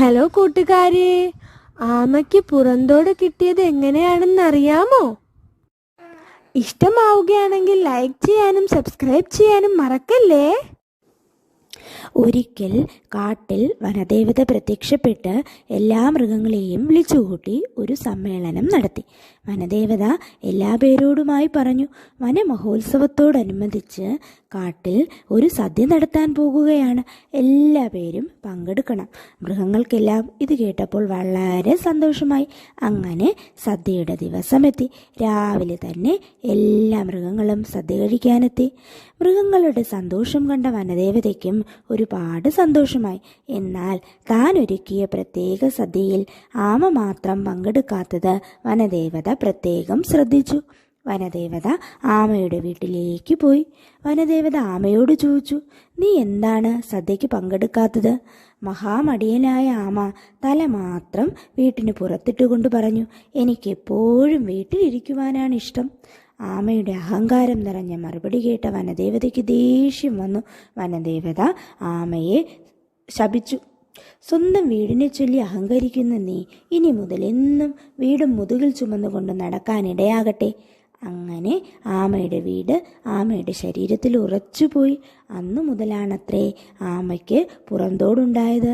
Hello കൂട്ടുകാരെ, ആമയ്ക്ക് പുറന്തോട് കിട്ടിയത് എങ്ങനെയാണെന്നറിയാമോ? ഇഷ്ടമാവുകയാണെങ്കിൽ ലൈക്ക് ചെയ്യാനും സബ്സ്ക്രൈബ് ചെയ്യാനും മറക്കല്ലേ. ഒരിക്കൽ കാട്ടിൽ വനദേവത പ്രത്യക്ഷപ്പെട്ട് എല്ലാ മൃഗങ്ങളെയും വിളിച്ചുകൂട്ടി ഒരു സമ്മേളനം നടത്തി. വനദേവത എല്ലാ പേരോടുമായി പറഞ്ഞു, വനമഹോത്സവത്തോടനുബന്ധിച്ച് കാട്ടിൽ ഒരു സദ്യ നടത്താൻ പോകുകയാണ്. എല്ലാ പേരും പങ്കെടുക്കണം. മൃഗങ്ങൾക്കെല്ലാം ഇത് കേട്ടപ്പോൾ വളരെ സന്തോഷമായി. അങ്ങനെ സദ്യയുടെ ദിവസമെത്തി. രാവിലെ തന്നെ എല്ലാ മൃഗങ്ങളും സദ്യ കഴിക്കാനെത്തി. മൃഗങ്ങളുടെ സന്തോഷം കണ്ട വനദേവതയ്ക്കും ഒരുപാട് സന്തോഷമായി. എന്നാൽ താൻ ഒരുക്കിയ പ്രത്യേക സദ്യയിൽ ആമ മാത്രം പങ്കെടുക്കാത്തത് വനദേവത പ്രത്യേകം ശ്രദ്ധിച്ചു. വനദേവത ആമയുടെ വീട്ടിലേക്ക് പോയി. വനദേവത ആമയോട് ചോദിച്ചു, നീ എന്താണ് സദ്യക്ക് പങ്കെടുക്കാത്തത്? മഹാമടിയനായ ആമ തല മാത്രം വീട്ടിന് പുറത്തിട്ടുകൊണ്ട് പറഞ്ഞു, എനിക്കെപ്പോഴും വീട്ടിലിരിക്കുവാനാണ് ഇഷ്ടം. ആമയുടെ അഹങ്കാരം നിറഞ്ഞ മറുപടി കേട്ട വനദേവതയ്ക്ക് ദേഷ്യം വന്നു. വനദേവത ആമയെ ശപിച്ചു. സ്വന്തം വീടിനെ ചൊല്ലി അഹങ്കരിക്കുന്ന നീ ഇനി മുതൽ എന്നും വീടും മുതുകിൽ ചുമന്നുകൊണ്ട് നടക്കാനിടയാകട്ടെ. അങ്ങനെ ആമയുടെ വീട് ആമയുടെ ശരീരത്തിൽ ഉറച്ചുപോയി. അന്നു മുതലാണത്രേ ആമയ്ക്ക് പുറന്തോടുണ്ടായത്.